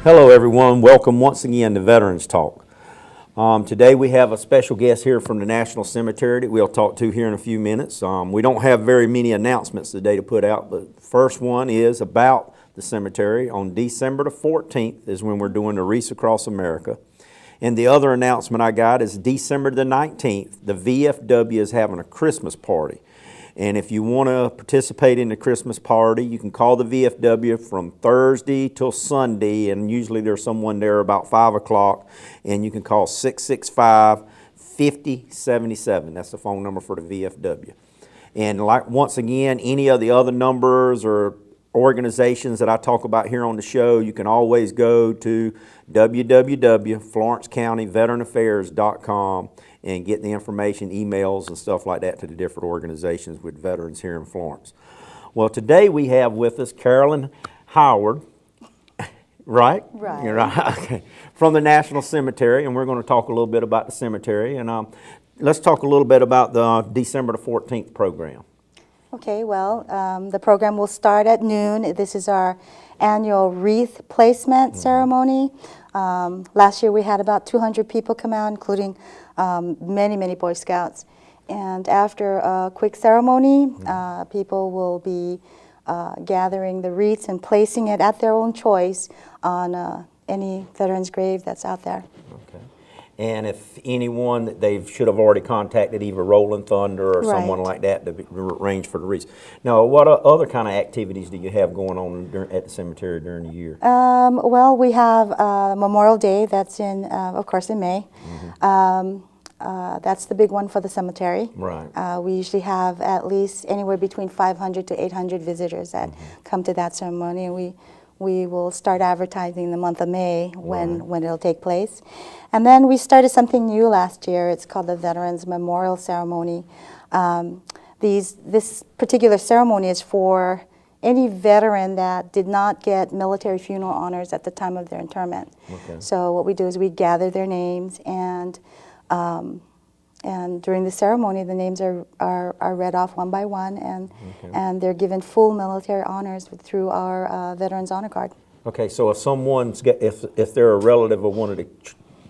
Hello everyone, welcome once again to Veterans Talk. Today we have a special guest here from the National Cemetery that we'll talk to here in a few minutes. We don't have very many announcements today to put out, but the first one is about the cemetery. On December the 14th is when we're doing the Wreath Across America. And the other announcement I got is December the 19th, the VFW is having a Christmas party. And if you want to participate in the Christmas party, you can call the VFW from Thursday till Sunday, and usually there's someone there about 5 o'clock, and you can call 665-5077. That's the phone number for the VFW. And once again, any of the other numbers or organizations that I talk about here on the show, you can always go to www.florencecountyveteranaffairs.com and get the information, emails and stuff like that to the different organizations with veterans here in Florence. Well, today we have with us Carolyn Howard, right? Right. You're right. Okay. From the National Cemetery, and we're going to talk a little bit about the cemetery. And let's talk a little bit about the December the 14th program. Okay, well, the program will start at noon. This is our annual wreath placement ceremony. Last year we had about 200 people come out, including many Boy Scouts. And after a quick ceremony, people will be gathering the wreaths and placing it at their own choice on any veteran's grave that's out there. Okay. And if anyone that they should have already contacted, either Rolling Thunder or someone like that to arrange for the wreaths. Now, what other kind of activities do you have going on at the cemetery during the year? Well, we have Memorial Day. That's in, of course, in May. That's the big one for the cemetery. Right. We usually have at least anywhere between 500 to 800 visitors that come to that ceremony, and we will start advertising the month of May when it'll take place. And then we started something new last year. It's called the Veterans Memorial Ceremony. This particular ceremony is for any veteran that did not get military funeral honors at the time of their interment. Okay. So what we do is we gather their names, and during the ceremony, the names are read off one by one, and they're given full military honors through our Veterans Honor Card. Okay, so if someone's if they're a relative of one of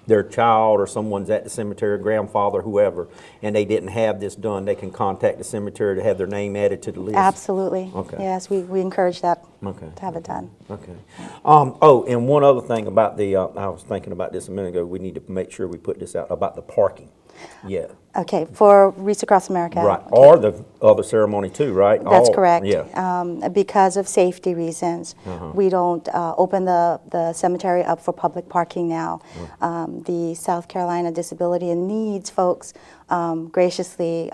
their child, or someone's at the cemetery, grandfather, whoever, and they didn't have this done, they can contact the cemetery to have their name added to the list? Absolutely. Okay. Yes, we encourage that to have it done. Okay. Oh, and one other thing about the, I was thinking about this a minute ago, we need to make sure we put this out about the parking. Yeah. Okay, for Wreath Across America. Right, or the other ceremony too, right? That's correct. Yeah. Because of safety reasons, we don't open the cemetery up for public parking now. The South Carolina Disability and Needs folks graciously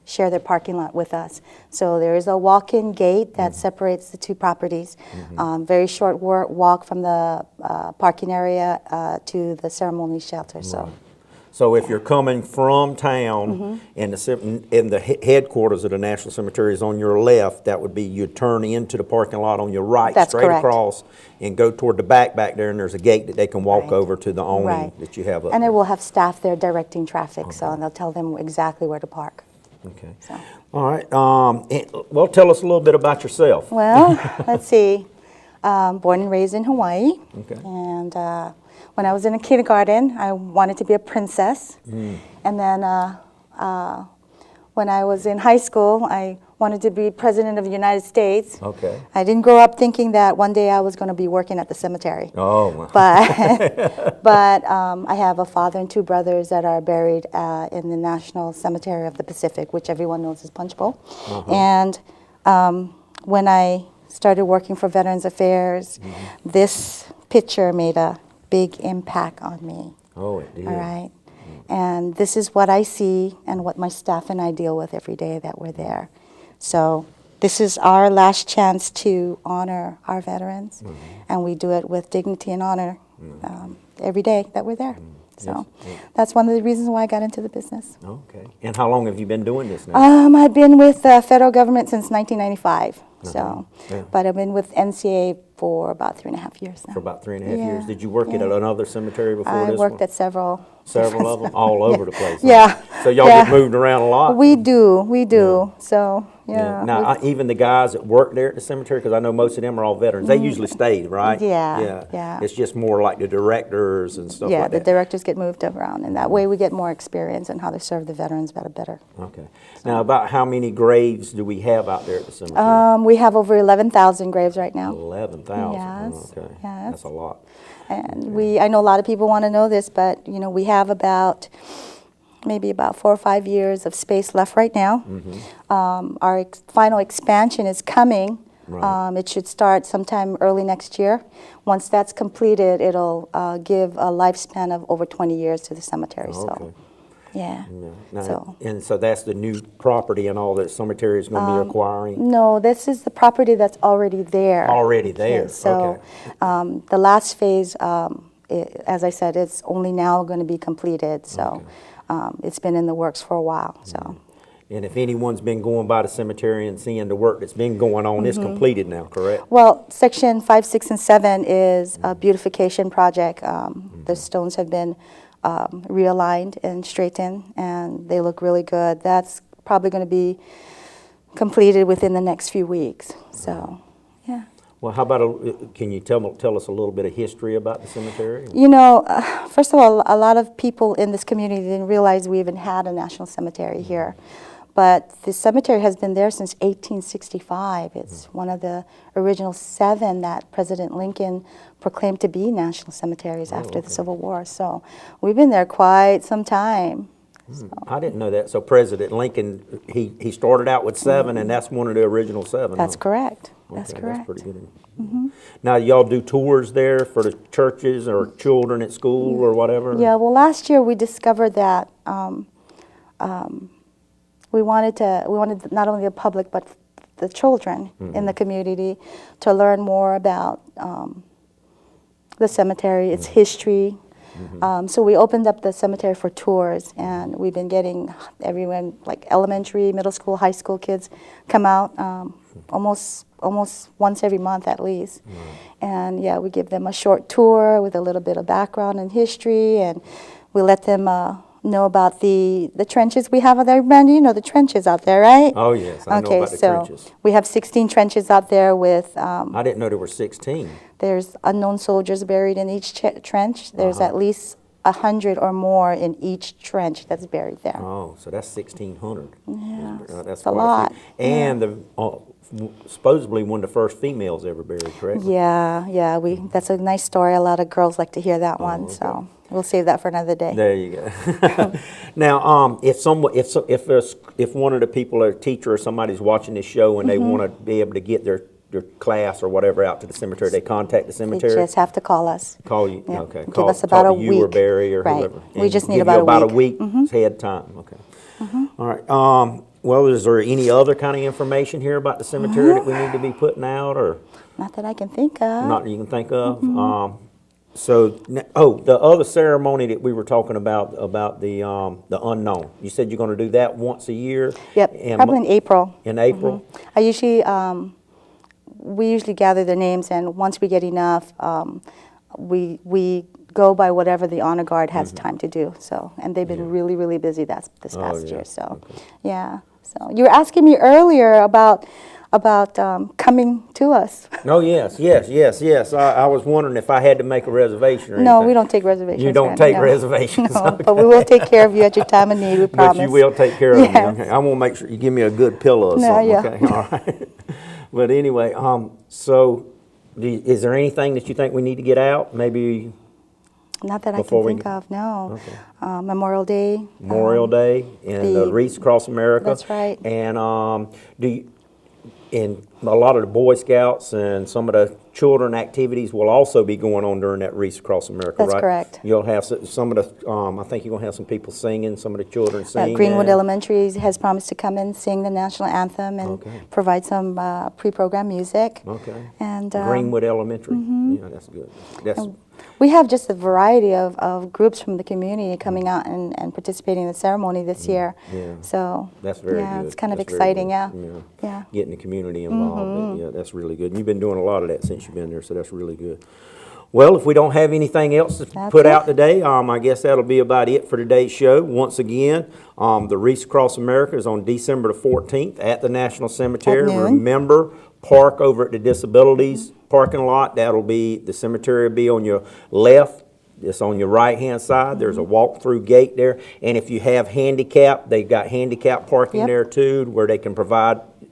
share their parking lot with us. So there is a walk-in gate that separates the two properties. Very short walk from the parking area to the ceremony shelter. So if you're coming from town and the headquarters of the National Cemetery is on your left, that would be you'd turn into the parking lot on your right, That's straight correct. across, and go toward the back there, and there's a gate that they can walk over to the awning that you have up And there. it will have staff there directing traffic, so they'll tell them exactly where to park. Okay. So. All right. Well, tell us a little bit about yourself. Well, let's see. Born and raised in Hawaii. Okay. And when I was in kindergarten, I wanted to be a princess. And then when I was in high school, I wanted to be president of the United States. Okay. I didn't grow up thinking that one day I was going to be working at the cemetery. Oh. But I have a father and two brothers that are buried in the National Cemetery of the Pacific, which everyone knows is Punchbowl. And when I started working for Veterans Affairs, this picture made a big impact on me. Oh, it did. All right. And this is what I see and what my staff and I deal with every day that we're there. So this is our last chance to honor our veterans, and we do it with dignity and honor every day that we're there. So that's one of the reasons why I got into the business. Okay. And how long have you been doing this now? I've been with the federal government since 1995. So, but I've been with NCA for about 3.5 years now. For about 3.5 Yeah, years. Did you work at yeah. another cemetery before I this worked one? at several. Several of them, all over the place. Huh? Yeah. So y'all yeah. get moved around a lot? We do. So, yeah. Now, even the guys that work there at the cemetery, because I know most of them are all veterans, they usually stayed, right? Yeah. It's just more like the directors and stuff Yeah, like the that. directors get moved around, and that way we get more experience in how to serve the veterans better. Okay. Now, about how many graves do we have out there at the cemetery? We have over 11,000 graves right now. 11,000. Yes, Okay. yes. That's a lot. And I know a lot of people want to know this, but we have maybe about 4 or 5 years of space left right now. Our final expansion is coming. Right. It should start sometime early next year. Once that's completed, it'll give a lifespan of over 20 years to the cemetery. Okay. So, yeah. Now, so that's the new property and all that cemetery is going to be acquiring? No, this is the property that's already there. Already there, So, okay. the last phase, as I said, it's only now going to be completed. So, it's been in the works for a while. So. And if anyone's been going by the cemetery and seeing the work that's been going on, it's completed now, correct? Well, Section 5, 6, and 7 is a beautification project. The stones have been realigned and straightened, and they look really good. That's probably going to be completed within the next few weeks. So, yeah. Well, how about, can you tell us a little bit of history about the cemetery? First of all, a lot of people in this community didn't realize we even had a national cemetery here. But the cemetery has been there since 1865. It's one of the original 7 that President Lincoln proclaimed to be national cemeteries after the Civil War. So we've been there quite some time. So. I didn't know that. So President Lincoln, he started out with 7, and that's one of the original 7. That's huh? correct. Okay, That's correct. That's pretty good. Now, y'all do tours there for the churches or children at school or whatever? Yeah, well, last year we discovered that we wanted not only the public but the children in the community to learn more about the cemetery, its history. So we opened up the cemetery for tours, and we've been getting everyone, like elementary, middle school, high school kids, come out almost once every month at least. And yeah, we give them a short tour with a little bit of background and history, and we let them know about the trenches we have out there. Randy, you know the trenches out there, right? Oh, yes, I know about the trenches. We have 16 trenches out there with... I didn't know there were 16. There's unknown soldiers buried in each trench. There's at least 100 or more in each trench that's buried there. Oh, so that's 1,600. Yeah, That's it's a quite lot. few. And supposedly one of the first females ever buried, correct? Yeah. That's a nice story. A lot of girls like to hear that one, okay. so we'll save that for another day. There you go. Now, if one of the people, a teacher or somebody's watching this show and they want to be able to get their class or whatever out to the cemetery, they contact the cemetery? They just have to call us. Call you, Yeah. okay. Give us about talk a to you or week. Barry or Right. whoever. We And just need give you about a a week ahead of time, okay. All right. Well, is there any other kind of information here about the cemetery that we need to be putting out, or Not that I can think of. not that you can think of? The other ceremony that we were talking about the unknown. You said you're going to do that once a year? Yep, probably in April. In April? I usually, we usually gather their names, and once we get enough, we go by whatever the honor guard has time to do. So, and they've been really, really busy this past year. So, yeah. So you were asking me earlier about coming to us. Oh, yes. I was wondering if I had to make a reservation or No, anything. we don't take reservations. You don't Randy, take no. reservations? No, Okay. but we will take care of you at your time of need, we promise. But you will take care of Yes. me. Okay. I want to make sure you give me a good pillow or No, something. yeah. Okay. All right. But anyway, so is there anything that you think we need to get out? Maybe Not that I Before can we think get- of, no. Okay. Memorial Day. Memorial Day and the the- Wreaths Across America. That's right. And and a lot of the Boy Scouts and some of the children activities will also be going on during that Wreaths Across America, That's right? correct. You'll have some of the, I think you're going to have some people singing, some of the children singing. Greenwood Elementary has promised to come and sing the national anthem and Okay. provide some pre-programmed music. Okay. And Greenwood Elementary. Yeah, that's good. We have just a variety of groups from the community coming out and participating in the ceremony this year. Yeah. So That's very yeah, good. it's kind of That's very exciting, good. yeah. Getting the community involved, yeah, that's really good. And you've been doing a lot of that since you've been there, so that's really good. Well, if we don't have anything else to That's put it. out today, I guess that'll be about it for today's show. Once again, the Wreath Across America is on December the 14th at the National Cemetery. At noon. Remember, park over at the Disabilities parking lot. That'll be, the cemetery will be on your left. It's on your right-hand side. There's a walk-through gate there. And if you have handicap, they've got handicap parking Yep. there too, where they can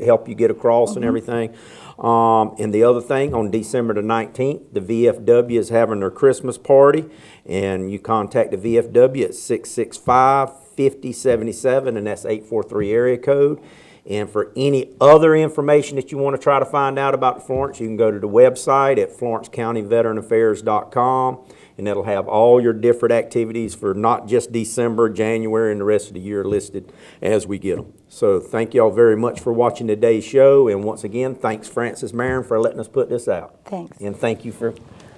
help you get across and everything. And the other thing, on December the 19th, the VFW is having their Christmas party, and you contact the VFW at 665-5077, and that's 843 area code. And for any other information that you want to try to find out about Florence, you can go to the website at FlorenceCountyVeteranAffairs.com, and it'll have all your different activities for not just December, January, and the rest of the year listed as we get them. So thank y'all very much for watching today's show, and once again, thanks Francis Marin for letting us put this out. Thanks. And thank you for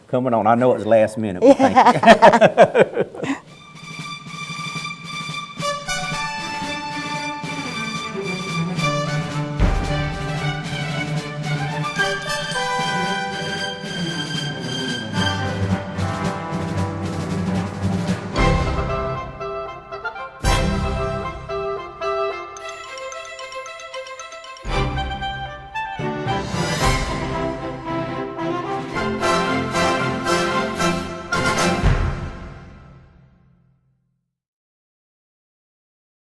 coming on. I know it was last minute, but thank you.